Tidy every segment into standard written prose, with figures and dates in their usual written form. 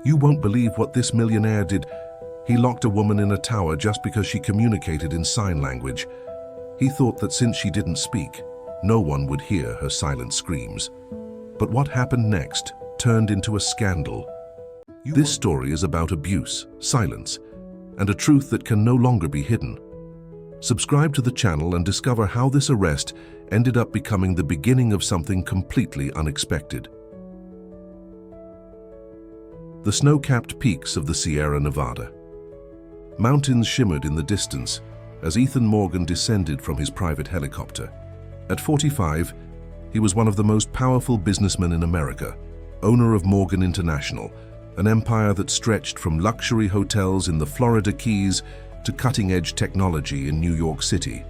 You won't believe what this millionaire did. He locked a woman in a tower just because she communicated in sign language. He thought that since she didn't speak, no one would hear her silent screams. But what happened next turned into a scandal. This story is about abuse, silence, and a truth that can no longer be hidden. Subscribe to the channel and discover how this arrest ended up becoming the beginning of something completely unexpected. The snow-capped peaks of the Sierra Nevada. Mountains shimmered in the distance as Ethan Morgan descended from his private helicopter. At 45, he was one of the most powerful businessmen in America, owner of Morgan International, an empire that stretched from luxury hotels in the Florida Keys to cutting-edge technology in New York City.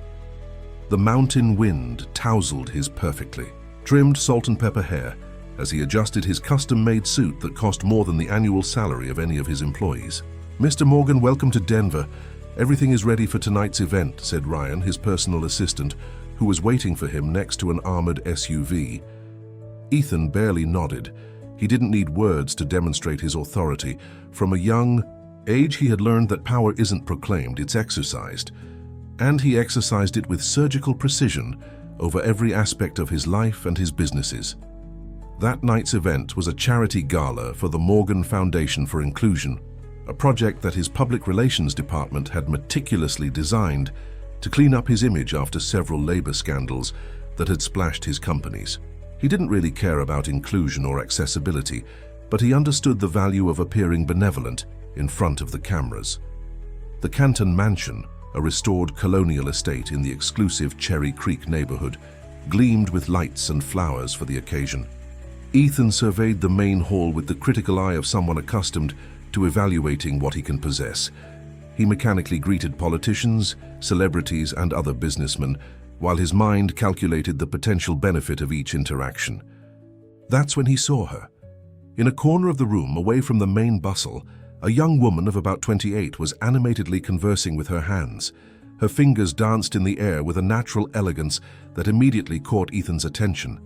The mountain wind tousled his perfectly trimmed salt and pepper hair as he adjusted his custom-made suit that cost more than the annual salary of any of his employees. "Mr. Morgan, welcome to Denver. Everything is ready for tonight's event," said Ryan, his personal assistant, who was waiting for him next to an armored SUV. Ethan barely nodded. He didn't need words to demonstrate his authority. From a young age, he had learned that power isn't proclaimed, it's exercised. And he exercised it with surgical precision over every aspect of his life and his businesses. That night's event was a charity gala for the Morgan Foundation for Inclusion, a project that his public relations department had meticulously designed to clean up his image after several labor scandals that had splashed his companies. He didn't really care about inclusion or accessibility, but he understood the value of appearing benevolent in front of the cameras. The Canton Mansion, a restored colonial estate in the exclusive Cherry Creek neighborhood, gleamed with lights and flowers for the occasion. Ethan surveyed the main hall with the critical eye of someone accustomed to evaluating what he can possess. He mechanically greeted politicians, celebrities, and other businessmen, while his mind calculated the potential benefit of each interaction. That's when he saw her. In a corner of the room, away from the main bustle, a young woman of about 28 was animatedly conversing with her hands. Her fingers danced in the air with a natural elegance that immediately caught Ethan's attention.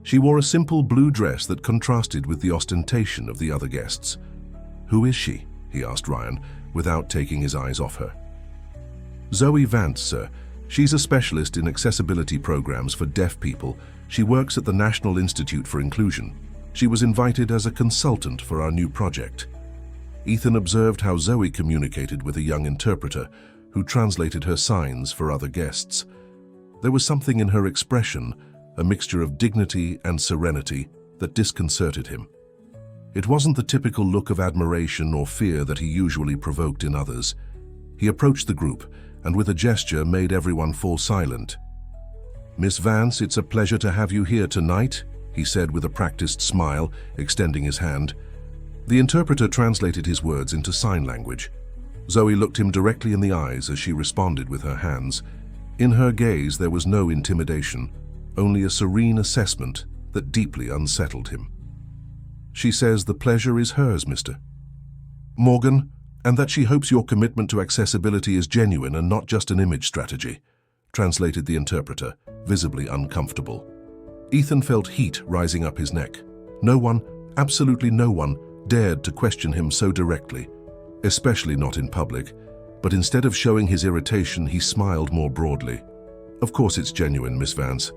She wore a simple blue dress that contrasted with the ostentation of the other guests. "Who is she?" he asked Ryan, without taking his eyes off her. "Zoe Vance, sir. She's a specialist in accessibility programs for deaf people. She works at the National Institute for Inclusion. She was invited as a consultant for our new project." Ethan observed how Zoe communicated with a young interpreter who translated her signs for other guests. There was something in her expression, a mixture of dignity and serenity, that disconcerted him. It wasn't the typical look of admiration or fear that he usually provoked in others. He approached the group and with a gesture made everyone fall silent. "Miss Vance, it's a pleasure to have you here tonight," he said with a practiced smile, extending his hand. The interpreter translated his words into sign language. Zoe looked him directly in the eyes as she responded with her hands. In her gaze there was no intimidation, only a serene assessment that deeply unsettled him. "She says the pleasure is hers, Mr. Morgan, and that she hopes your commitment to accessibility is genuine and not just an image strategy," translated the interpreter, visibly uncomfortable. Ethan felt heat rising up his neck. No one, absolutely no one, dared to question him so directly, especially not in public, but instead of showing his irritation, he smiled more broadly. "Of course it's genuine, Miss Vance.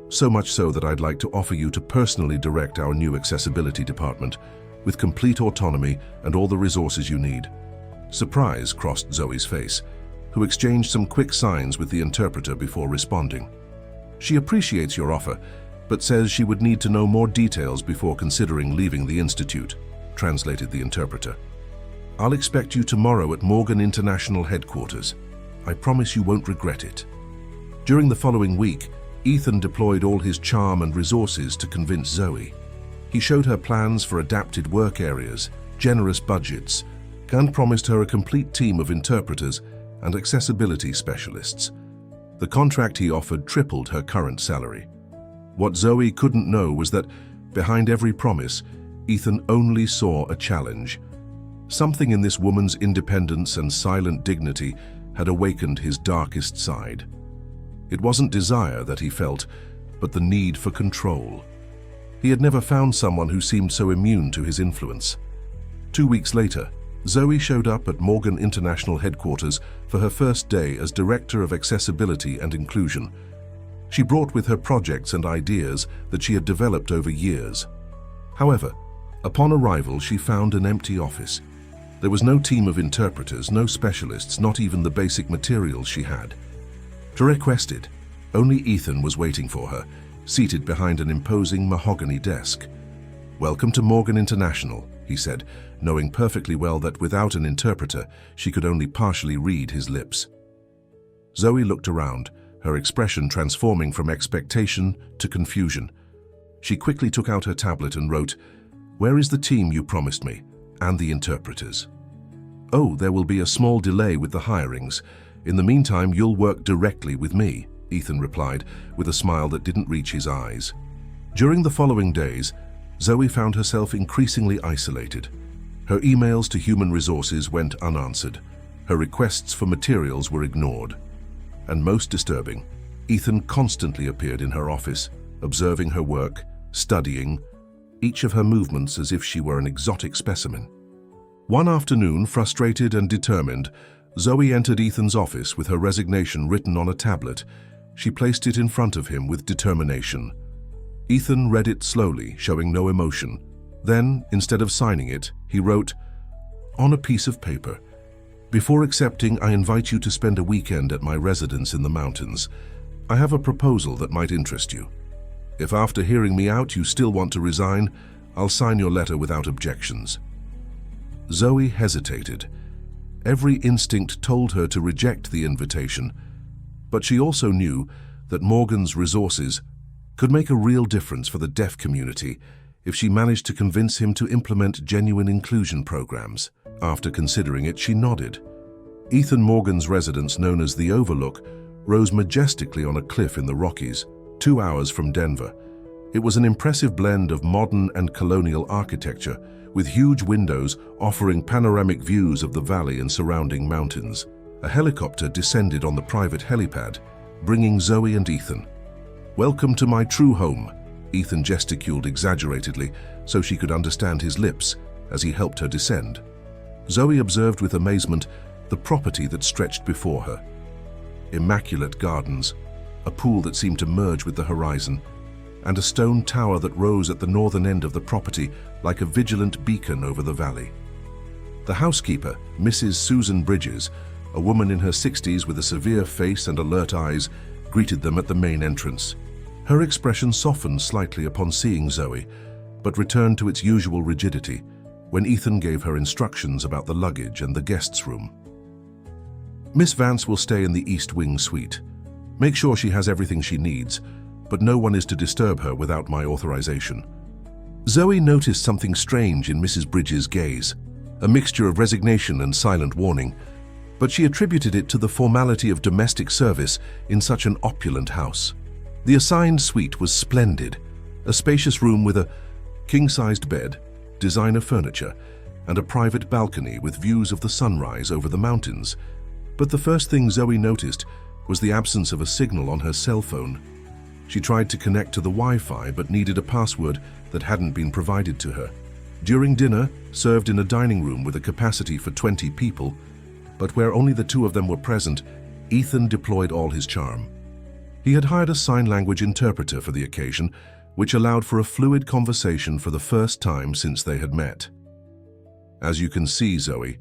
So much so that I'd like to offer you to personally direct our new accessibility department with complete autonomy and all the resources you need." Surprise crossed Zoe's face, who exchanged some quick signs with the interpreter before responding. "She appreciates your offer, but says she would need to know more details before considering leaving the institute," translated the interpreter. "I'll expect you tomorrow at Morgan International headquarters. I promise you won't regret it." During the following week, Ethan deployed all his charm and resources to convince Zoe. He showed her plans for adapted work areas, generous budgets, and promised her a complete team of interpreters and accessibility specialists. The contract he offered tripled her current salary. What Zoe couldn't know was that, behind every promise, Ethan only saw a challenge. Something in this woman's independence and silent dignity had awakened his darkest side. It wasn't desire that he felt, but the need for control. He had never found someone who seemed so immune to his influence. 2 weeks later, Zoe showed up at Morgan International headquarters for her first day as Director of Accessibility and Inclusion. She brought with her projects and ideas that she had developed over years. However, upon arrival, she found an empty office. There was no team of interpreters, no specialists, not even the basic materials she had. To request it, only Ethan was waiting for her, seated behind an imposing mahogany desk. "Welcome to Morgan International," he said, knowing perfectly well that without an interpreter, she could only partially read his lips. Zoe looked around, her expression transforming from expectation to confusion. She quickly took out her tablet and wrote, "Where is the team you promised me, and the interpreters?" "Oh, there will be a small delay with the hirings. In the meantime, you'll work directly with me," Ethan replied, with a smile that didn't reach his eyes. During the following days, Zoe found herself increasingly isolated. Her emails to human resources went unanswered. Her requests for materials were ignored. And most disturbing, Ethan constantly appeared in her office, observing her work, studying, each of her movements as if she were an exotic specimen. One afternoon, frustrated and determined, Zoe entered Ethan's office with her resignation written on a tablet. She placed it in front of him with determination. Ethan read it slowly, showing no emotion. Then, instead of signing it, he wrote, "On a piece of paper. Before accepting, I invite you to spend a weekend at my residence in the mountains. I have a proposal that might interest you. If after hearing me out you still want to resign, I'll sign your letter without objections." Zoe hesitated. Every instinct told her to reject the invitation, but she also knew that Morgan's resources could make a real difference for the deaf community if she managed to convince him to implement genuine inclusion programs. After considering it, she nodded. Ethan Morgan's residence, known as the Overlook, rose majestically on a cliff in the Rockies, 2 hours from Denver. It was an impressive blend of modern and colonial architecture, with huge windows offering panoramic views of the valley and surrounding mountains. A helicopter descended on the private helipad, bringing Zoe and Ethan. "Welcome to my true home," Ethan gesticulated exaggeratedly so she could understand his lips as he helped her descend. Zoe observed with amazement the property that stretched before her. Immaculate gardens, a pool that seemed to merge with the horizon, and a stone tower that rose at the northern end of the property like a vigilant beacon over the valley. The housekeeper, Mrs. Susan Bridges, a woman in her 60s with a severe face and alert eyes, greeted them at the main entrance. Her expression softened slightly upon seeing Zoe, but returned to its usual rigidity when Ethan gave her instructions about the luggage and the guest's room. "Miss Vance will stay in the East Wing suite. Make sure she has everything she needs, but no one is to disturb her without my authorization." Zoe noticed something strange in Mrs. Bridges' gaze, a mixture of resignation and silent warning, but she attributed it to the formality of domestic service in such an opulent house. The assigned suite was splendid, a spacious room with a king-sized bed, designer furniture, and a private balcony with views of the sunrise over the mountains. But the first thing Zoe noticed was the absence of a signal on her cell phone. She tried to connect to the Wi-Fi but needed a password that hadn't been provided to her. During dinner, served in a dining room with a capacity for 20 people, but where only the two of them were present, Ethan deployed all his charm. He had hired a sign language interpreter for the occasion, which allowed for a fluid conversation for the first time since they had met. "As you can see, Zoe,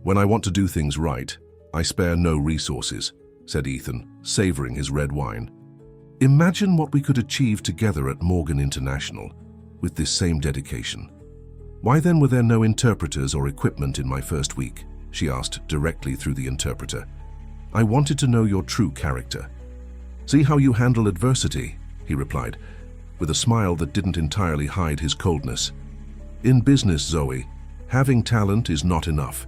when I want to do things right, I spare no resources," said Ethan, savoring his red wine. "Imagine what we could achieve together at Morgan International with this same dedication." "Why then were there no interpreters or equipment in my first week?" she asked directly through the interpreter. "I wanted to know your true character. See how you handle adversity," he replied, with a smile that didn't entirely hide his coldness. "In business, Zoe, having talent is not enough.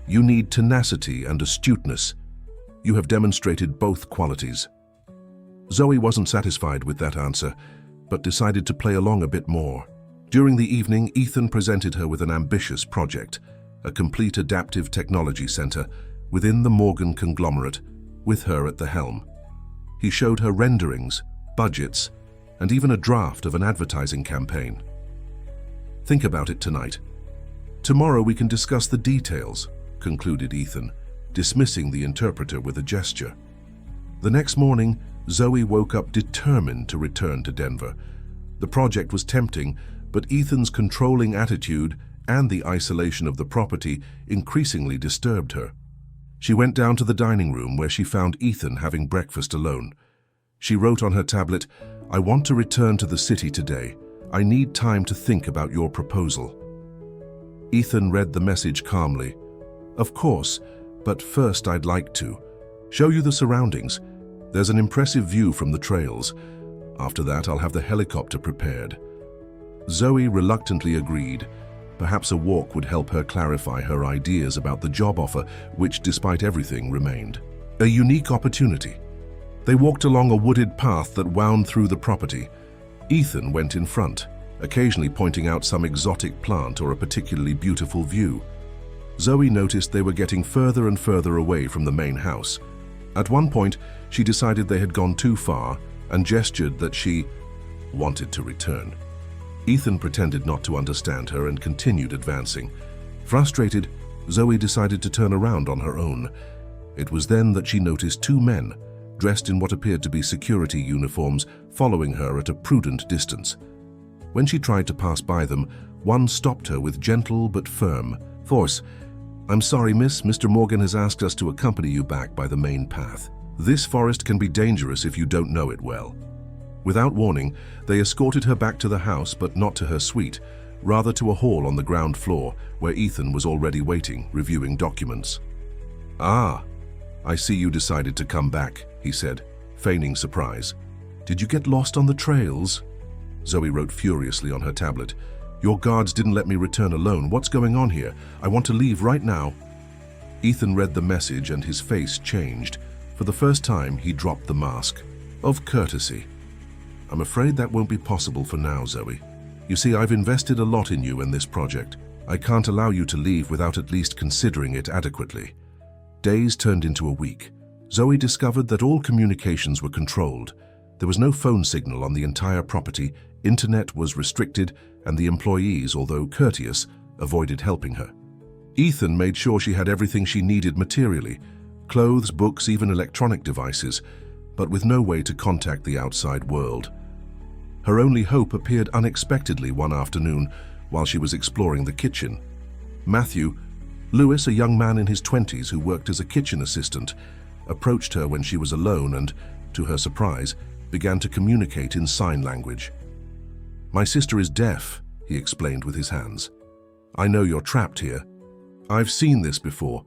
You need tenacity and astuteness. You have demonstrated both qualities." Zoe wasn't satisfied with that answer, but decided to play along a bit more. During the evening, Ethan presented her with an ambitious project, a complete adaptive technology center within the Morgan conglomerate, with her at the helm. He showed her renderings, budgets, and even a draft of an advertising campaign. "Think about it tonight. Tomorrow we can discuss the details, concluded Ethan, dismissing the interpreter with a gesture. The next morning, Zoe woke up determined to return to Denver. The project was tempting, but Ethan's controlling attitude and the isolation of the property increasingly disturbed her. She went down to the dining room where she found Ethan having breakfast alone. She wrote on her tablet, "I want to return to the city today. I need time to think about your proposal." Ethan read the message calmly. "Of course, but first I'd like to show you the surroundings. There's an impressive view from the trails. After that, I'll have the helicopter prepared." Zoe reluctantly agreed. Perhaps a walk would help her clarify her ideas about the job offer, which, despite everything, remained a unique opportunity. They walked along a wooded path that wound through the property. Ethan went in front, occasionally pointing out some exotic plant or a particularly beautiful view. Zoe noticed they were getting further and further away from the main house. At one point, she decided they had gone too far and gestured that she wanted to return. Ethan pretended not to understand her and continued advancing. Frustrated, Zoe decided to turn around on her own. It was then that she noticed two men, dressed in what appeared to be security uniforms, following her at a prudent distance. When she tried to pass by them, one stopped her with gentle but firm force. "I'm sorry, miss, Mr. Morgan has asked us to accompany you back by the main path. This forest can be dangerous if you don't know it well." Without warning, they escorted her back to the house, but not to her suite, rather to a hall on the ground floor where Ethan was already waiting, reviewing documents. "Ah, I see you decided to come back," he said, feigning surprise. "Did you get lost on the trails?" Zoe wrote furiously on her tablet. "Your guards didn't let me return alone. What's going on here? I want to leave right now." Ethan read the message and his face changed. For the first time, he dropped the mask of courtesy. "I'm afraid that won't be possible for now, Zoe. You see, I've invested a lot in you and this project. I can't allow you to leave without at least considering it adequately." Days turned into a week. Zoe discovered that all communications were controlled. There was no phone signal on the entire property, internet was restricted, and the employees, although courteous, avoided helping her. Ethan made sure she had everything she needed materially, clothes, books, even electronic devices, but with no way to contact the outside world. Her only hope appeared unexpectedly one afternoon while she was exploring the kitchen. Matthew, Lewis, a young man in his 20s who worked as a kitchen assistant, approached her when she was alone and, to her surprise, began to communicate in sign language. "My sister is deaf," he explained with his hands. "I know you're trapped here. I've seen this before."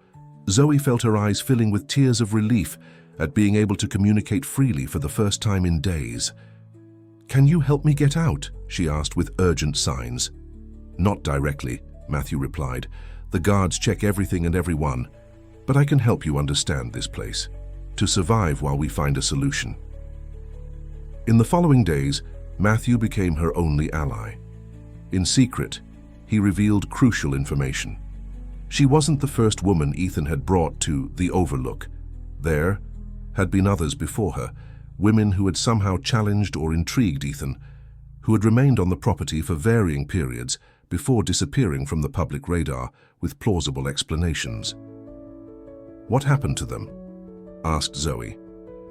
Zoe felt her eyes filling with tears of relief at being able to communicate freely for the first time in days. "Can you help me get out?" she asked with urgent signs. "Not directly," Matthew replied. "The guards check everything and everyone, but I can help you understand this place, to survive while we find a solution." In the following days, Matthew became her only ally. In secret, he revealed crucial information. She wasn't the first woman Ethan had brought to the Overlook. There had been others before her, women who had somehow challenged or intrigued Ethan, who had remained on the property for varying periods before disappearing from the public radar with plausible explanations. "What happened to them?" asked Zoe.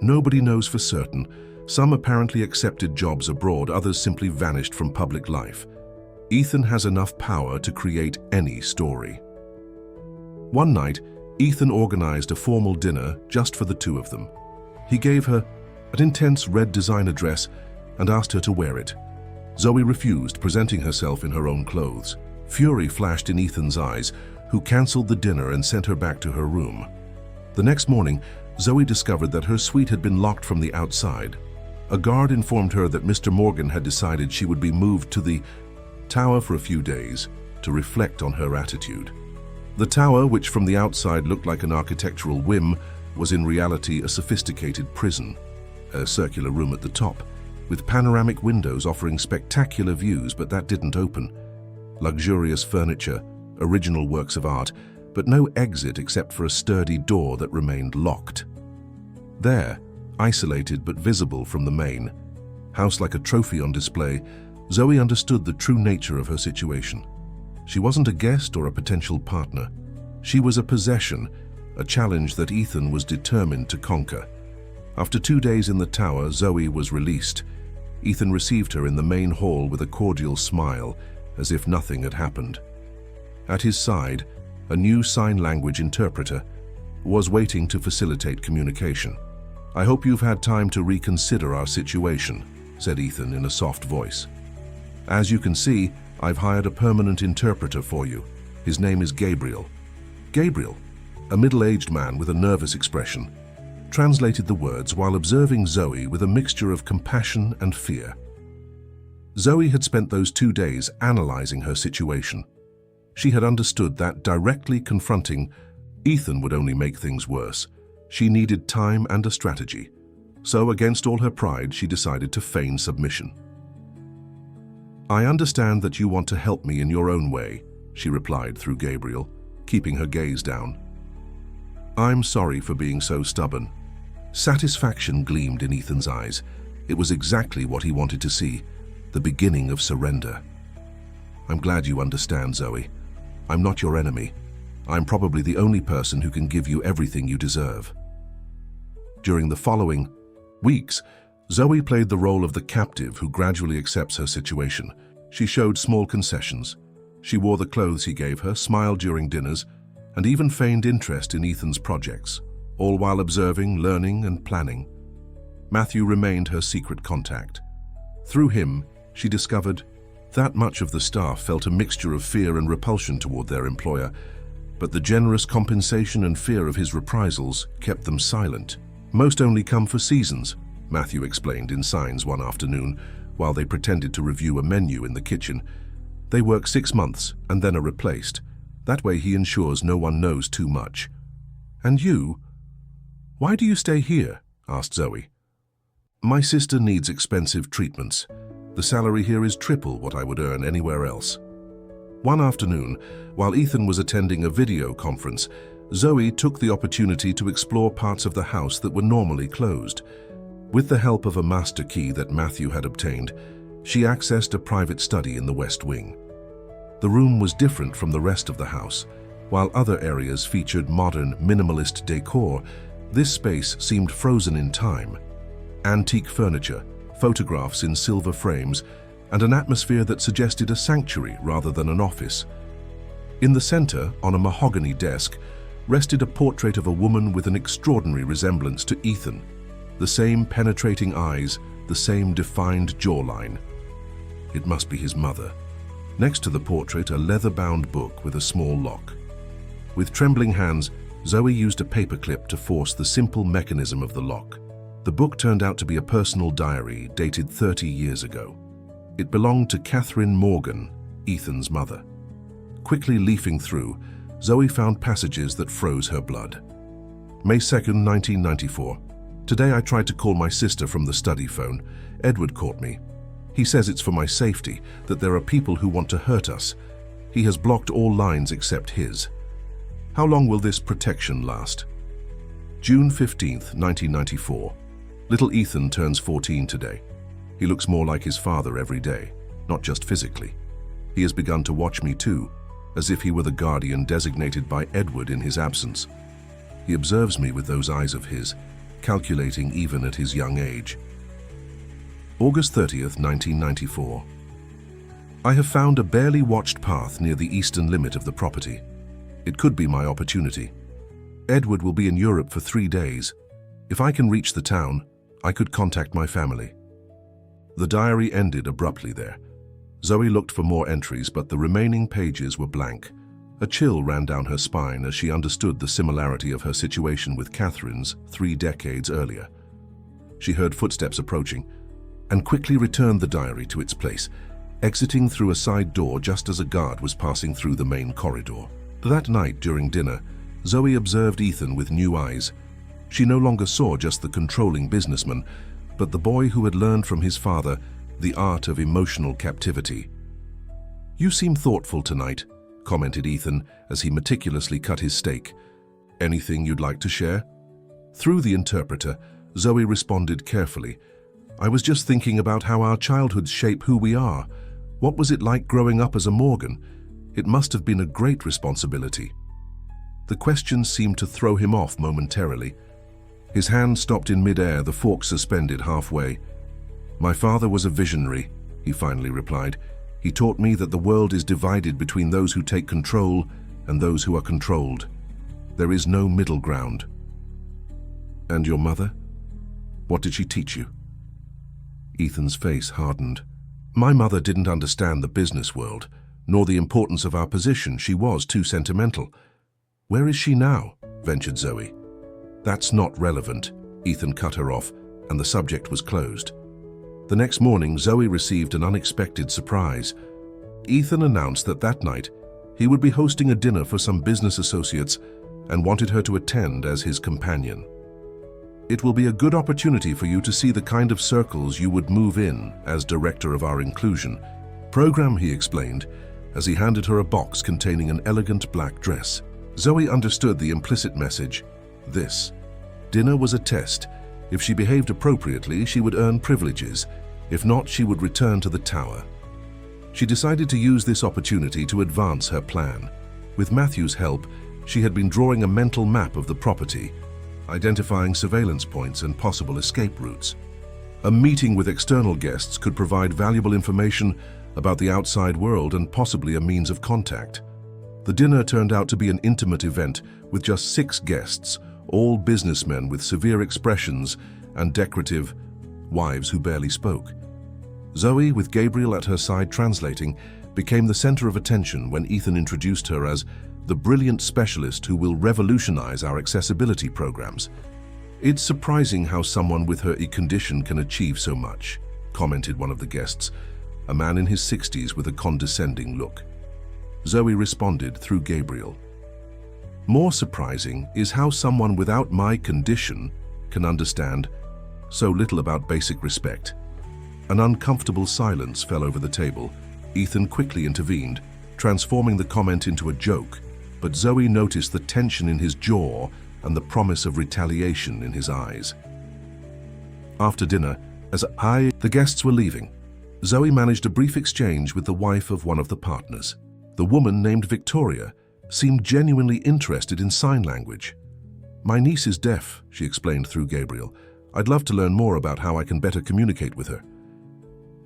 "Nobody knows for certain. Some apparently accepted jobs abroad, others simply vanished from public life. Ethan has enough power to create any story." One night, Ethan organized a formal dinner just for the two of them. He gave her an intense red designer dress and asked her to wear it. Zoe refused, presenting herself in her own clothes. Fury flashed in Ethan's eyes, who canceled the dinner and sent her back to her room. The next morning, Zoe discovered that her suite had been locked from the outside. A guard informed her that Mr. Morgan had decided she would be moved to the tower for a few days to reflect on her attitude. The tower, which from the outside looked like an architectural whim, was in reality a sophisticated prison. A circular room at the top, with panoramic windows offering spectacular views, but that didn't open. Luxurious furniture, original works of art, but no exit except for a sturdy door that remained locked. There, isolated but visible from the main house like a trophy on display, Zoe understood the true nature of her situation. She wasn't a guest or a potential partner. She was a possession, a challenge that Ethan was determined to conquer. After 2 days in the tower, Zoe was released. Ethan received her in the main hall with a cordial smile, as if nothing had happened. At his side, a new sign language interpreter was waiting to facilitate communication. "I hope you've had time to reconsider our situation," said Ethan in a soft voice. "As you can see, I've hired a permanent interpreter for you. His name is Gabriel." Gabriel, a middle-aged man with a nervous expression, translated the words while observing Zoe with a mixture of compassion and fear. Zoe had spent those 2 days analyzing her situation. She had understood that directly confronting Ethan would only make things worse. She needed time and a strategy. So, against all her pride, she decided to feign submission. "I understand that you want to help me in your own way," she replied through Gabriel, keeping her gaze down. "I'm sorry for being so stubborn." Satisfaction gleamed in Ethan's eyes. It was exactly what he wanted to see, the beginning of surrender. "I'm glad you understand, Zoe. I'm not your enemy. I'm probably the only person who can give you everything you deserve." During the following weeks, Zoe played the role of the captive who gradually accepts her situation. She showed small concessions. She wore the clothes he gave her, smiled during dinners, and even feigned interest in Ethan's projects, all while observing, learning, and planning. Matthew remained her secret contact. Through him, she discovered that much of the staff felt a mixture of fear and repulsion toward their employer, but the generous compensation and fear of his reprisals kept them silent. "Most only come for seasons," Matthew explained in signs one afternoon while they pretended to review a menu in the kitchen. "They work 6 months and then are replaced. That way he ensures no one knows too much." "And you? Why do you stay here?" asked Zoe. "My sister needs expensive treatments. The salary here is triple what I would earn anywhere else." One afternoon, while Ethan was attending a video conference, Zoe took the opportunity to explore parts of the house that were normally closed. With the help of a master key that Matthew had obtained, she accessed a private study in the West Wing. The room was different from the rest of the house. While other areas featured modern, minimalist decor, this space seemed frozen in time. Antique furniture, photographs in silver frames, and an atmosphere that suggested a sanctuary rather than an office. In the center, on a mahogany desk, rested a portrait of a woman with an extraordinary resemblance to Ethan. The same penetrating eyes, the same defined jawline. It must be his mother. Next to the portrait, a leather-bound book with a small lock. With trembling hands, Zoe used a paperclip to force the simple mechanism of the lock. The book turned out to be a personal diary dated 30 years ago. It belonged to Catherine Morgan, Ethan's mother. Quickly leafing through, Zoe found passages that froze her blood. May 2nd, 1994. "Today I tried to call my sister from the study phone. Edward caught me. He says it's for my safety, that there are people who want to hurt us. He has blocked all lines except his. How long will this protection last?" June 15th, 1994. Little Ethan turns 14 today. He looks more like his father every day, not just physically. He has begun to watch me too, as if he were the guardian designated by Edward in his absence. He observes me with those eyes of his, calculating even at his young age. August 30th, 1994. I have found a barely watched path near the eastern limit of the property. It could be my opportunity. Edward will be in Europe for 3 days. If I can reach the town, I could contact my family. The diary ended abruptly there. Zoe looked for more entries, but the remaining pages were blank. A chill ran down her spine as she understood the similarity of her situation with Catherine's 3 decades earlier. She heard footsteps approaching and quickly returned the diary to its place, exiting through a side door just as a guard was passing through the main corridor. That night during dinner, Zoe observed Ethan with new eyes. She no longer saw just the controlling businessman, but the boy who had learned from his father the art of emotional captivity. "You seem thoughtful tonight," commented Ethan as he meticulously cut his steak. "Anything you'd like to share?" Through the interpreter, Zoe responded carefully. "I was just thinking about how our childhoods shape who we are. What was it like growing up as a Morgan? It must have been a great responsibility. The question seemed to throw him off momentarily. His hand stopped in mid-air, the fork suspended halfway. "My father was a visionary," he finally replied. "He taught me that the world is divided between those who take control and those who are controlled. There is no middle ground." "And your mother? What did she teach you?" Ethan's face hardened. "My mother didn't understand the business world, nor the importance of our position. She was too sentimental." "Where is she now?" ventured Zoe. "That's not relevant," Ethan cut her off, and the subject was closed. The next morning, Zoe received an unexpected surprise. Ethan announced that night he would be hosting a dinner for some business associates and wanted her to attend as his companion. "It will be a good opportunity for you to see the kind of circles you would move in as director of our inclusion program," he explained, as he handed her a box containing an elegant black dress. Zoe understood the implicit message. This dinner was a test. If she behaved appropriately, she would earn privileges. If not, she would return to the tower. She decided to use this opportunity to advance her plan. With Matthew's help, she had been drawing a mental map of the property, identifying surveillance points and possible escape routes. A meeting with external guests could provide valuable information about the outside world and possibly a means of contact. The dinner turned out to be an intimate event with just 6 guests, all businessmen with severe expressions and decorative wives who barely spoke. Zoe, with Gabriel at her side translating, became the center of attention when Ethan introduced her as the brilliant specialist who will revolutionize our accessibility programs. "It's surprising how someone with her condition can achieve so much," commented one of the guests, a man in his 60s with a condescending look. Zoe responded through Gabriel. "More surprising is how someone without my condition can understand so little about basic respect." An uncomfortable silence fell over the table. Ethan quickly intervened, transforming the comment into a joke, but Zoe noticed the tension in his jaw and the promise of retaliation in his eyes. After dinner, as the guests were leaving, Zoe managed a brief exchange with the wife of one of the partners. The woman, named Victoria, seemed genuinely interested in sign language. "My niece is deaf," she explained through Gabriel. "I'd love to learn more about how I can better communicate with her."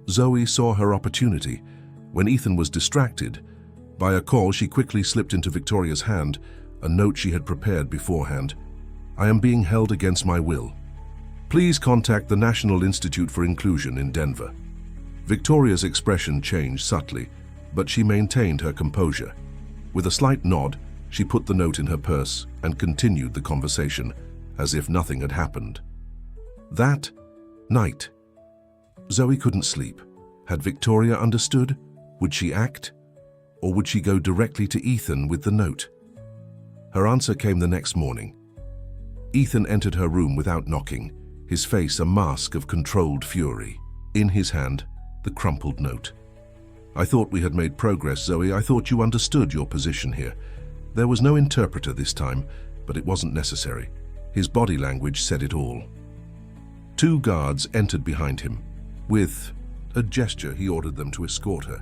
Zoe saw her opportunity. When Ethan was distracted by a call, she quickly slipped into Victoria's hand a note she had prepared beforehand. "I am being held against my will. Please contact the National Institute for Inclusion in Denver." Victoria's expression changed subtly, but she maintained her composure. With a slight nod, she put the note in her purse and continued the conversation as if nothing had happened. That night, Zoe couldn't sleep. Had Victoria understood? Would she act? Or would she go directly to Ethan with the note? Her answer came the next morning. Ethan entered her room without knocking, his face a mask of controlled fury. In his hand, the crumpled note. "I thought we had made progress, Zoe. I thought you understood your position here." There was no interpreter this time, but it wasn't necessary. His body language said it all. 2 guards entered behind him. With a gesture, he ordered them to escort her.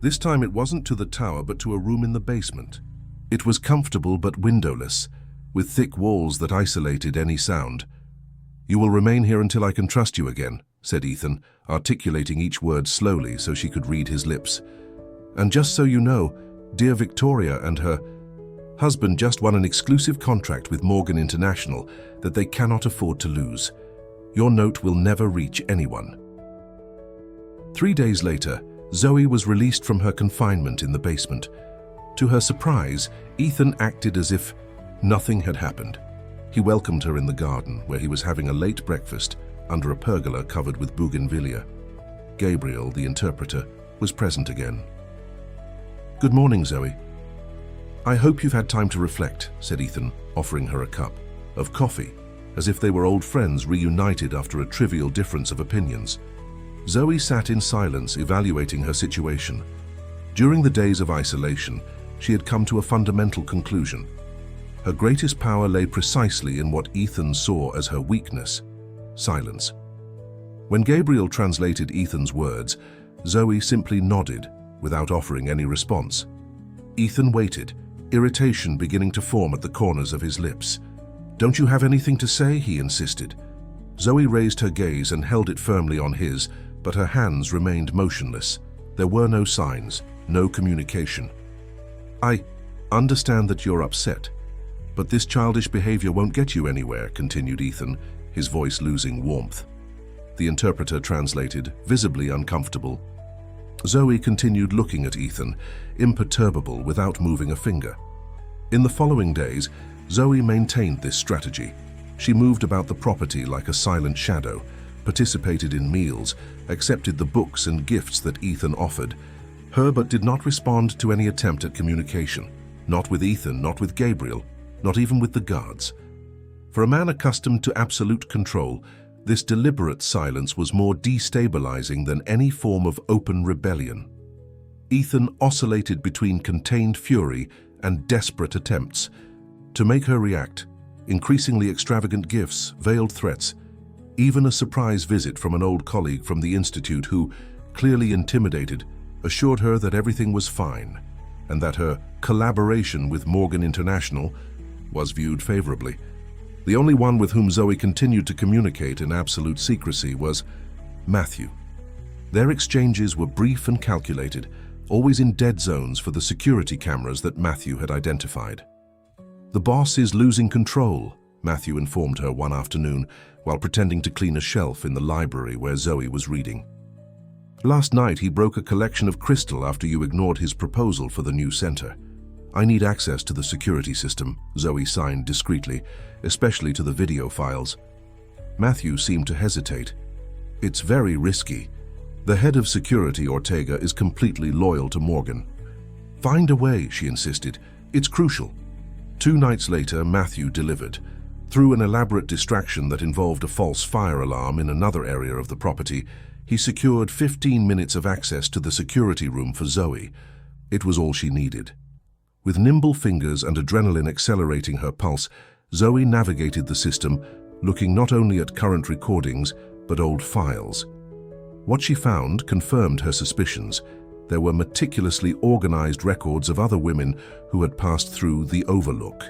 This time it wasn't to the tower, but to a room in the basement. It was comfortable but windowless, with thick walls that isolated any sound. "You will remain here until I can trust you again," said Ethan, articulating each word slowly so she could read his lips. "And just so you know, dear Victoria and her husband just won an exclusive contract with Morgan International that they cannot afford to lose. Your note will never reach anyone." 3 days later, Zoe was released from her confinement in the basement. To her surprise, Ethan acted as if nothing had happened. He welcomed her in the garden, where he was having a late breakfast under a pergola covered with bougainvillea. Gabriel, the interpreter, was present again. "Good morning, Zoe." "I hope you've had time to reflect," said Ethan, offering her a cup of coffee, as if they were old friends reunited after a trivial difference of opinions. Zoe sat in silence, evaluating her situation. During the days of isolation, she had come to a fundamental conclusion. Her greatest power lay precisely in what Ethan saw as her weakness: silence. When Gabriel translated Ethan's words, Zoe simply nodded without offering any response. Ethan waited, irritation beginning to form at the corners of his lips. "Don't you have anything to say?" he insisted. Zoe raised her gaze and held it firmly on his, but her hands remained motionless. There were no signs, no communication. "I understand that you're upset, but this childish behavior won't get you anywhere," continued Ethan, his voice losing warmth. The interpreter translated, visibly uncomfortable. Zoe continued looking at Ethan, imperturbable without moving a finger. In the following days, Zoe maintained this strategy. She moved about the property like a silent shadow, participated in meals, accepted the books and gifts that Ethan offered, but did not respond to any attempt at communication. Not with Ethan, not with Gabriel, not even with the guards. For a man accustomed to absolute control, this deliberate silence was more destabilizing than any form of open rebellion. Ethan oscillated between contained fury and desperate attempts to make her react. Increasingly extravagant gifts, veiled threats, even a surprise visit from an old colleague from the Institute who, clearly intimidated, assured her that everything was fine and that her collaboration with Morgan International was viewed favorably. The only one with whom Zoe continued to communicate in absolute secrecy was Matthew. Their exchanges were brief and calculated, always in dead zones for the security cameras that Matthew had identified. "The boss is losing control," Matthew informed her one afternoon while pretending to clean a shelf in the library where Zoe was reading. "Last night he broke a collection of crystal after you ignored his proposal for the new center. I need access to the security system," Zoe signed discreetly, "especially to the video files." Matthew seemed to hesitate. "It's very risky. The head of security, Ortega, is completely loyal to Morgan." "Find a way," she insisted. "It's crucial." 2 nights later, Matthew delivered. Through an elaborate distraction that involved a false fire alarm in another area of the property, he secured 15 minutes of access to the security room for Zoe. It was all she needed. With nimble fingers and adrenaline accelerating her pulse, Zoe navigated the system, looking not only at current recordings, but old files. What she found confirmed her suspicions. There were meticulously organized records of other women who had passed through the Overlook.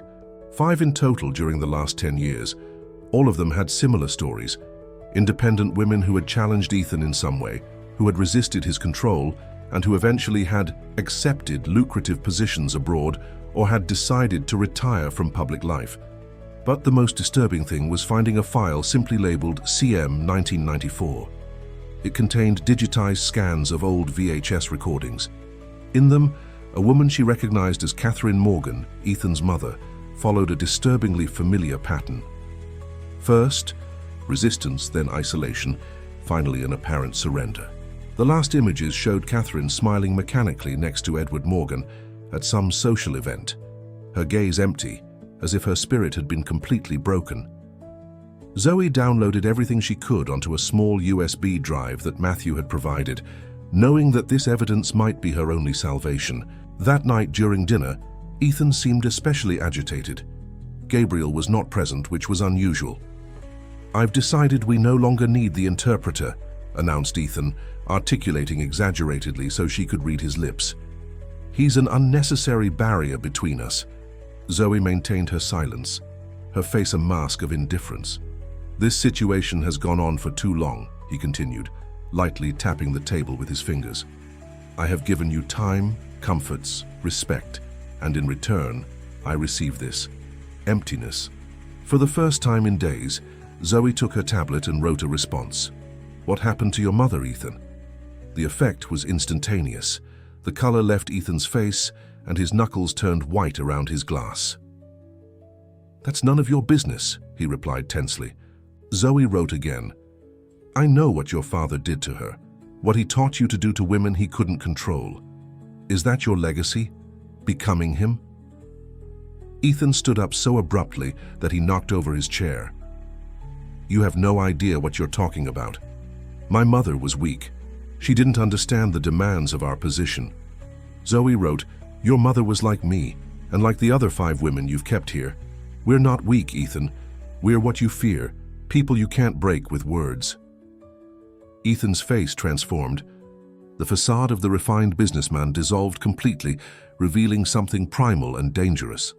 5 in total during the last 10 years. All of them had similar stories. Independent women who had challenged Ethan in some way, who had resisted his control, and who eventually had accepted lucrative positions abroad or had decided to retire from public life. But the most disturbing thing was finding a file simply labeled CM 1994. It contained digitized scans of old VHS recordings. In them, a woman she recognized as Catherine Morgan, Ethan's mother, followed a disturbingly familiar pattern. First, resistance, then isolation, finally an apparent surrender. The last images showed Catherine smiling mechanically next to Edward Morgan at some social event, her gaze empty, as if her spirit had been completely broken. Zoe downloaded everything she could onto a small USB drive that Matthew had provided, knowing that this evidence might be her only salvation. That night during dinner, Ethan seemed especially agitated. Gabriel was not present, which was unusual. "I've decided we no longer need the interpreter," announced Ethan, articulating exaggeratedly so she could read his lips. "He's an unnecessary barrier between us." Zoe maintained her silence, her face a mask of indifference. "This situation has gone on for too long," he continued, lightly tapping the table with his fingers. "I have given you time, comforts, respect, and in return, I receive this emptiness." For the first time in days, Zoe took her tablet and wrote a response. "What happened to your mother, Ethan?" The effect was instantaneous. The color left Ethan's face, and his knuckles turned white around his glass. "That's none of your business," he replied tensely. Zoe wrote again. "I know what your father did to her, what he taught you to do to women he couldn't control. Is that your legacy? Becoming him?" Ethan stood up so abruptly that he knocked over his chair. "You have no idea what you're talking about. My mother was weak. She didn't understand the demands of our position." Zoe wrote, "Your mother was like me, and like the other 5 women you've kept here. We're not weak, Ethan. We're what you fear, people you can't break with words." Ethan's face transformed. The facade of the refined businessman dissolved completely, revealing something primal and dangerous.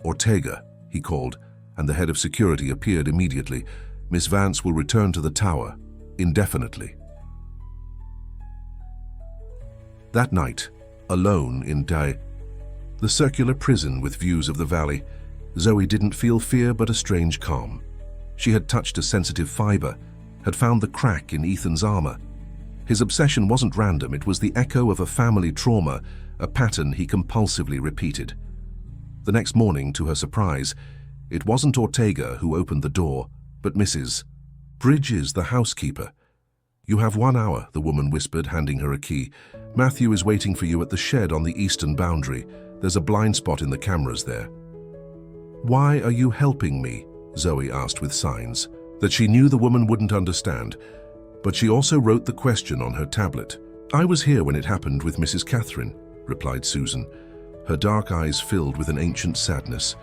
"Ortega," he called, and the head of security appeared immediately. "Miss Vance will return to the tower, indefinitely." That night, alone in the circular prison with views of the valley, Zoe didn't feel fear but a strange calm. She had touched a sensitive fiber, had found the crack in Ethan's armor. His obsession wasn't random, it was the echo of a family trauma, a pattern he compulsively repeated. The next morning, to her surprise, it wasn't Ortega who opened the door, but Mrs. Bridges, the housekeeper. "You have 1 hour," the woman whispered, handing her a key. "Matthew is waiting for you at the shed on the eastern boundary. There's a blind spot in the cameras there." "Why are you helping me?" Zoe asked with signs that she knew the woman wouldn't understand, but she also wrote the question on her tablet. "I was here when it happened with Mrs. Catherine," replied Susan, her dark eyes filled with an ancient sadness.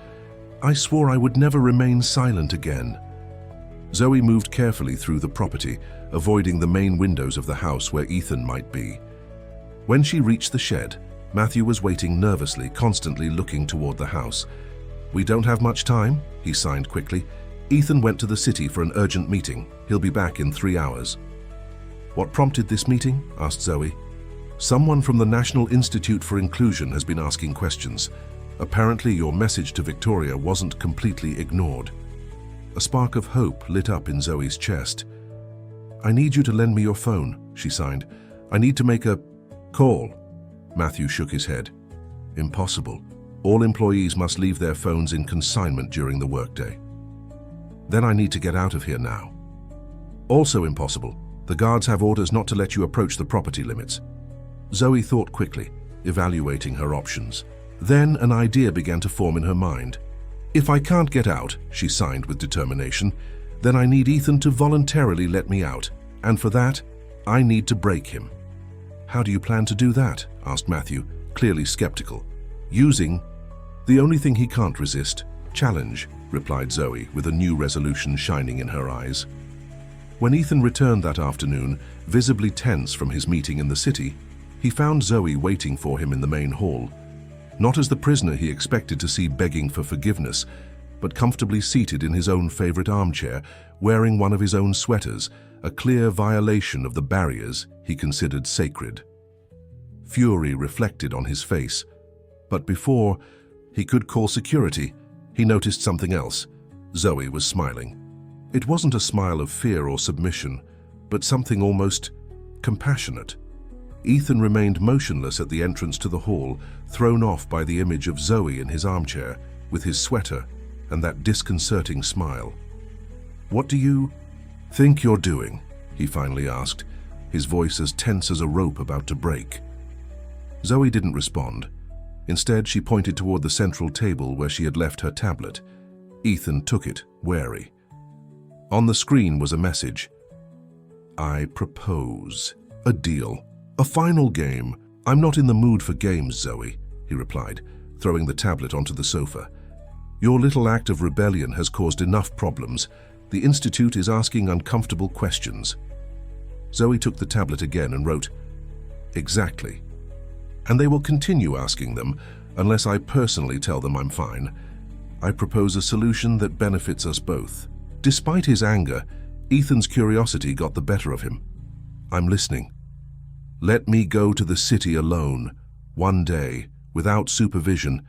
"I swore I would never remain silent again." Zoe moved carefully through the property, avoiding the main windows of the house where Ethan might be. When she reached the shed, Matthew was waiting nervously, constantly looking toward the house. "We don't have much time," he signed quickly. "Ethan went to the city for an urgent meeting. He'll be back in 3 hours." "What prompted this meeting?" asked Zoe. "Someone from the National Institute for Inclusion has been asking questions. Apparently your message to Victoria wasn't completely ignored." A spark of hope lit up in Zoe's chest. "I need you to lend me your phone," she signed. "I need to make a call." Matthew shook his head. "Impossible. All employees must leave their phones in consignment during the workday." "Then I need to get out of here now." "Also impossible. The guards have orders not to let you approach the property limits." Zoe thought quickly, evaluating her options. Then an idea began to form in her mind. "If I can't get out," she signed with determination, "then I need Ethan to voluntarily let me out, and for that, I need to break him." "How do you plan to do that?" asked Matthew, clearly skeptical. "Using the only thing he can't resist, challenge," replied Zoe, with a new resolution shining in her eyes. When Ethan returned that afternoon, visibly tense from his meeting in the city, he found Zoe waiting for him in the main hall. Not as the prisoner he expected to see begging for forgiveness, but comfortably seated in his own favorite armchair, wearing one of his own sweaters, a clear violation of the barriers he considered sacred. Fury reflected on his face, but before he could call security, he noticed something else. Zoe was smiling. It wasn't a smile of fear or submission, but something almost compassionate. Ethan remained motionless at the entrance to the hall, thrown off by the image of Zoe in his armchair, with his sweater and that disconcerting smile. "What do you think you're doing?" he finally asked, his voice as tense as a rope about to break. Zoe didn't respond. Instead, she pointed toward the central table where she had left her tablet. Ethan took it, wary. On the screen was a message. "I propose a deal. A final game. I'm not in the mood for games, Zoe," he replied, throwing the tablet onto the sofa. "Your little act of rebellion has caused enough problems. The Institute is asking uncomfortable questions." Zoe took the tablet again and wrote, "Exactly. And they will continue asking them unless I personally tell them I'm fine. I propose a solution that benefits us both." Despite his anger, Ethan's curiosity got the better of him. "I'm listening. Let me go to the city alone, one day, without supervision.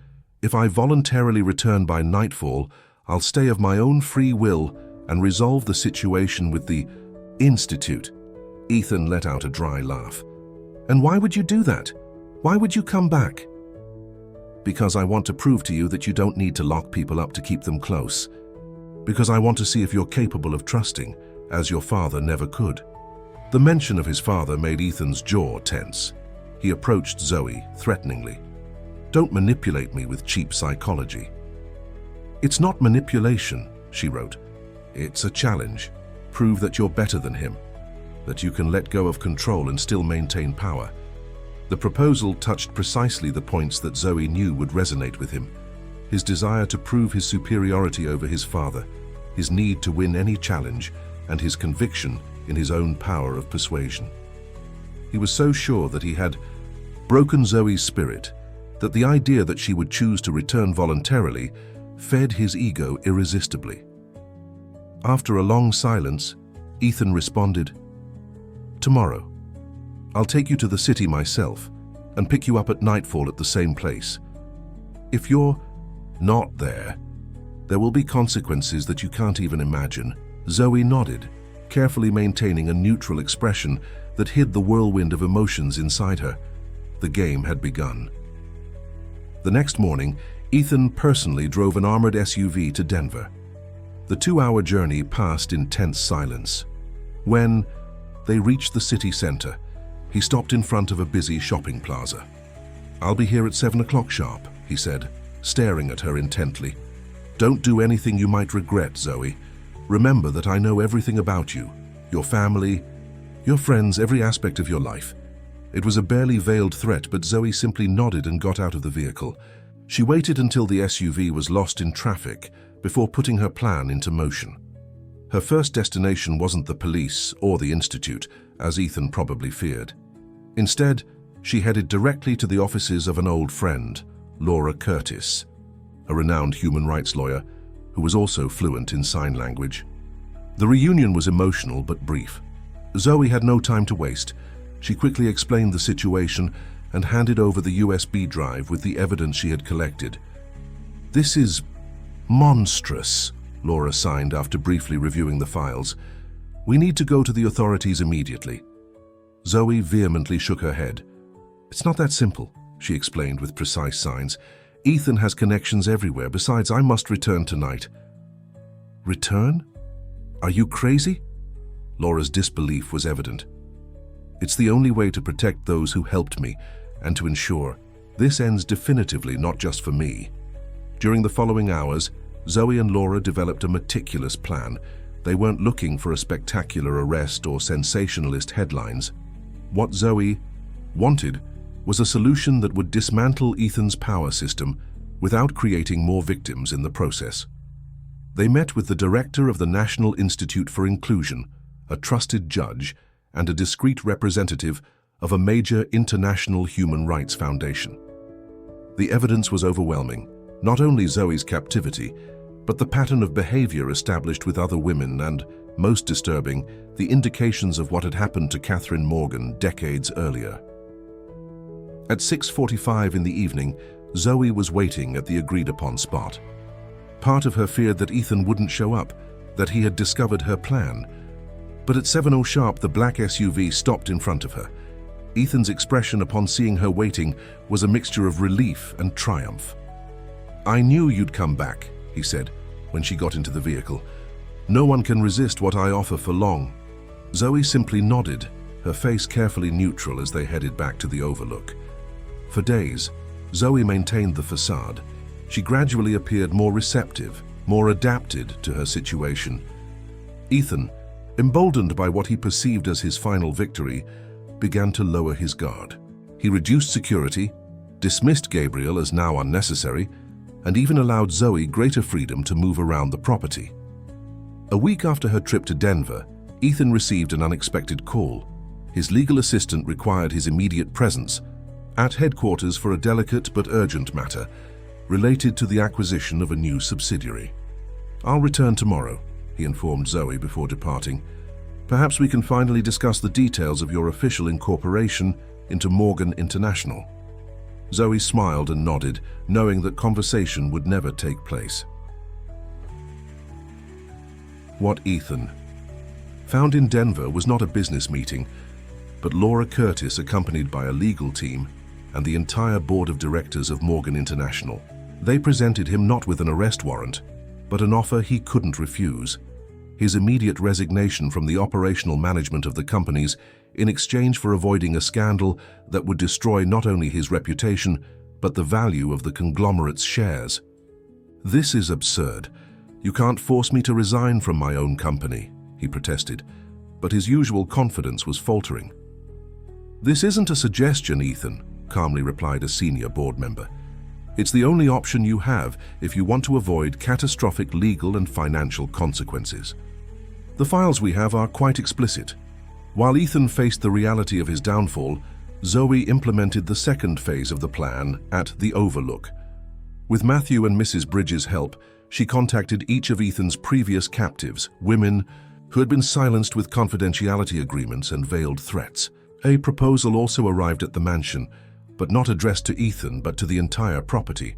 If I voluntarily return by nightfall, I'll stay of my own free will and resolve the situation with the Institute." Ethan let out a dry laugh. "And why would you do that? Why would you come back?" "Because I want to prove to you that you don't need to lock people up to keep them close. Because I want to see if you're capable of trusting, as your father never could." The mention of his father made Ethan's jaw tense. He approached Zoe threateningly. "Don't manipulate me with cheap psychology." "It's not manipulation," she wrote. "It's a challenge. Prove that you're better than him, that you can let go of control and still maintain power." The proposal touched precisely the points that Zoe knew would resonate with him. His desire to prove his superiority over his father, his need to win any challenge, and his conviction in his own power of persuasion. He was so sure that he had broken Zoe's spirit that the idea that she would choose to return voluntarily fed his ego irresistibly. After a long silence, Ethan responded, "Tomorrow. I'll take you to the city myself and pick you up at nightfall at the same place. If you're not there, there will be consequences that you can't even imagine." Zoe nodded, carefully maintaining a neutral expression that hid the whirlwind of emotions inside her. The game had begun. The next morning, Ethan personally drove an armored SUV to Denver. The 2-hour journey passed in tense silence. When they reached the city center, he stopped in front of a busy shopping plaza. "I'll be here at 7 o'clock sharp," he said, staring at her intently. "Don't do anything you might regret, Zoe. Remember that I know everything about you, your family, your friends, every aspect of your life." It was a barely veiled threat, but Zoe simply nodded and got out of the vehicle. She waited until the SUV was lost in traffic before putting her plan into motion. Her first destination wasn't the police or the institute, as Ethan probably feared. Instead, she headed directly to the offices of an old friend, Laura Curtis, a renowned human rights lawyer who was also fluent in sign language. The reunion was emotional but brief. Zoe had no time to waste. She quickly explained the situation and handed over the USB drive with the evidence she had collected. "This is monstrous," Laura signed after briefly reviewing the files. "We need to go to the authorities immediately." Zoe vehemently shook her head. "It's not that simple," she explained with precise signs. "Ethan has connections everywhere. Besides, I must return tonight." "Return? Are you crazy?" Laura's disbelief was evident. "It's the only way to protect those who helped me and to ensure this ends definitively, not just for me." During the following hours, Zoe and Laura developed a meticulous plan. They weren't looking for a spectacular arrest or sensationalist headlines. What Zoe wanted was a solution that would dismantle Ethan's power system without creating more victims in the process. They met with the director of the National Institute for Inclusion, a trusted judge, and a discreet representative of a major international human rights foundation. The evidence was overwhelming, not only Zoe's captivity, but the pattern of behavior established with other women and, most disturbing, the indications of what had happened to Catherine Morgan decades earlier. At 6:45 in the evening, Zoe was waiting at the agreed-upon spot. Part of her feared that Ethan wouldn't show up, that he had discovered her plan. But at 7:00 sharp, the black SUV stopped in front of her. Ethan's expression upon seeing her waiting was a mixture of relief and triumph. "I knew you'd come back," he said, when she got into the vehicle. "No one can resist what I offer for long." Zoe simply nodded, her face carefully neutral as they headed back to the overlook. For days, Zoe maintained the facade. She gradually appeared more receptive, more adapted to her situation. Ethan, emboldened by what he perceived as his final victory, began to lower his guard. He reduced security, dismissed Gabriel as now unnecessary, and even allowed Zoe greater freedom to move around the property. A week after her trip to Denver, Ethan received an unexpected call. His legal assistant required his immediate presence at headquarters for a delicate but urgent matter related to the acquisition of a new subsidiary. "I'll return tomorrow," he informed Zoe before departing. "Perhaps we can finally discuss the details of your official incorporation into Morgan International." Zoe smiled and nodded, knowing that conversation would never take place. What Ethan found in Denver was not a business meeting, but Laura Curtis, accompanied by a legal team and the entire board of directors of Morgan International. They presented him not with an arrest warrant, but an offer he couldn't refuse: his immediate resignation from the operational management of the companies in exchange for avoiding a scandal that would destroy not only his reputation, but the value of the conglomerate's shares. "This is absurd. You can't force me to resign from my own company," he protested, but his usual confidence was faltering. "This isn't a suggestion, Ethan," calmly replied a senior board member. "It's the only option you have if you want to avoid catastrophic legal and financial consequences. The files we have are quite explicit." While Ethan faced the reality of his downfall, Zoe implemented the second phase of the plan at the Overlook. With Matthew and Mrs. Bridges' help, she contacted each of Ethan's previous captives, women who had been silenced with confidentiality agreements and veiled threats. A proposal also arrived at the mansion, but not addressed to Ethan but to the entire property.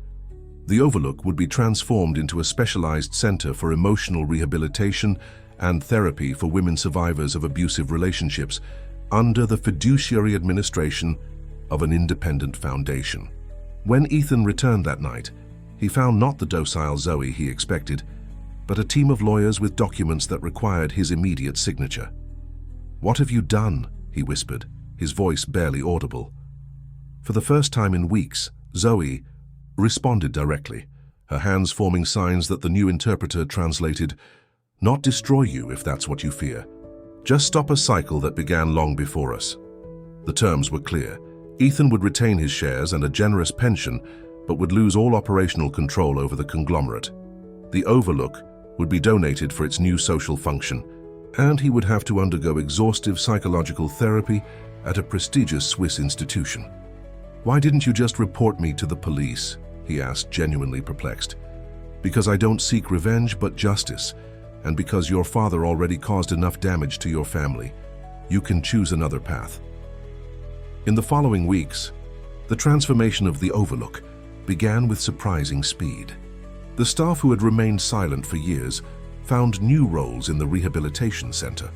The Overlook would be transformed into a specialized center for emotional rehabilitation and therapy for women survivors of abusive relationships under the fiduciary administration of an independent foundation. When Ethan returned that night, he found not the docile Zoe he expected, but a team of lawyers with documents that required his immediate signature. "What have you done?" he whispered, his voice barely audible. For the first time in weeks, Zoe responded directly, her hands forming signs that the new interpreter translated, "Not destroy you if that's what you fear. Just stop a cycle that began long before us." The terms were clear. Ethan would retain his shares and a generous pension, but would lose all operational control over the conglomerate. The Overlook would be donated for its new social function, and he would have to undergo exhaustive psychological therapy at a prestigious Swiss institution. "Why didn't you just report me to the police?" he asked, genuinely perplexed. "Because I don't seek revenge but justice, and because your father already caused enough damage to your family. You can choose another path." In the following weeks, the transformation of the Overlook began with surprising speed. The staff who had remained silent for years found new roles in the rehabilitation center.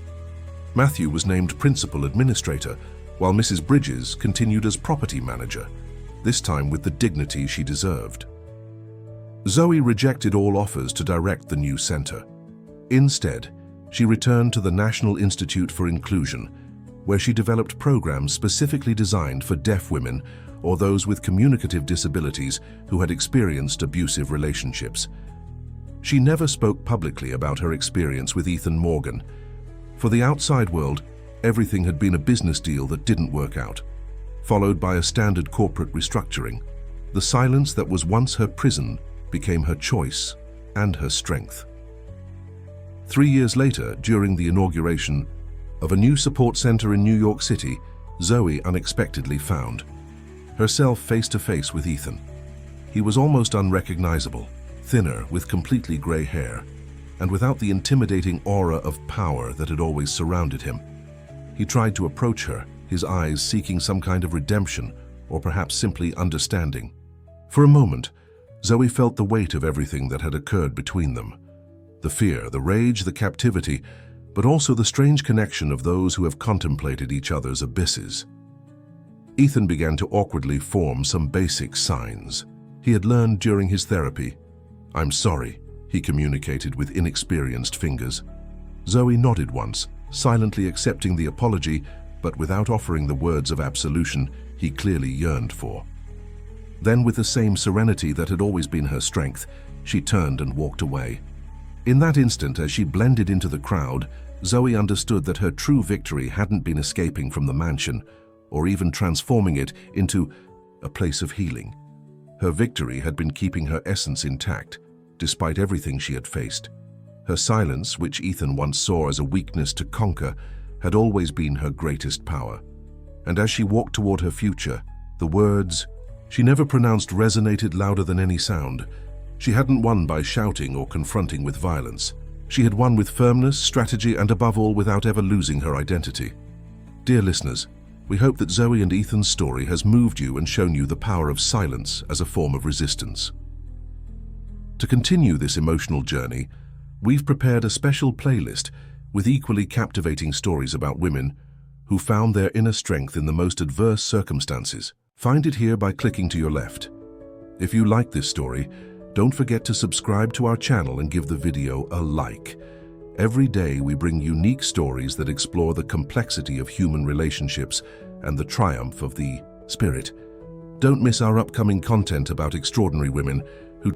Matthew was named principal administrator, while Mrs. Bridges continued as property manager, this time with the dignity she deserved. Zoe rejected all offers to direct the new center. Instead, she returned to the National Institute for Inclusion, where she developed programs specifically designed for deaf women or those with communicative disabilities who had experienced abusive relationships. She never spoke publicly about her experience with Ethan Morgan. For the outside world, everything had been a business deal that didn't work out, followed by a standard corporate restructuring. The silence that was once her prison became her choice and her strength. 3 years later, during the inauguration of a new support center in New York City, Zoe unexpectedly found herself face-to-face with Ethan. He was almost unrecognizable, thinner, with completely gray hair, and without the intimidating aura of power that had always surrounded him. He tried to approach her, his eyes seeking some kind of redemption, or perhaps simply understanding. For a moment, Zoe felt the weight of everything that had occurred between them. The fear, the rage, the captivity, but also the strange connection of those who have contemplated each other's abysses. Ethan began to awkwardly form some basic signs he had learned during his therapy. "I'm sorry," he communicated with inexperienced fingers. Zoe nodded once, silently accepting the apology, but without offering the words of absolution he clearly yearned for. Then, with the same serenity that had always been her strength, she turned and walked away. In that instant, as she blended into the crowd, Zoe understood that her true victory hadn't been escaping from the mansion, or even transforming it into a place of healing. Her victory had been keeping her essence intact, despite everything she had faced. Her silence, which Ethan once saw as a weakness to conquer, had always been her greatest power. And as she walked toward her future, the words she never pronounced resonated louder than any sound. She hadn't won by shouting or confronting with violence. She had won with firmness, strategy, and above all, without ever losing her identity. Dear listeners, we hope that Zoe and Ethan's story has moved you and shown you the power of silence as a form of resistance. To continue this emotional journey, we've prepared a special playlist with equally captivating stories about women who found their inner strength in the most adverse circumstances. Find it here by clicking to your left. If you like this story, don't forget to subscribe to our channel and give the video a like. Every day we bring unique stories that explore the complexity of human relationships and the triumph of the spirit. Don't miss our upcoming content about extraordinary women who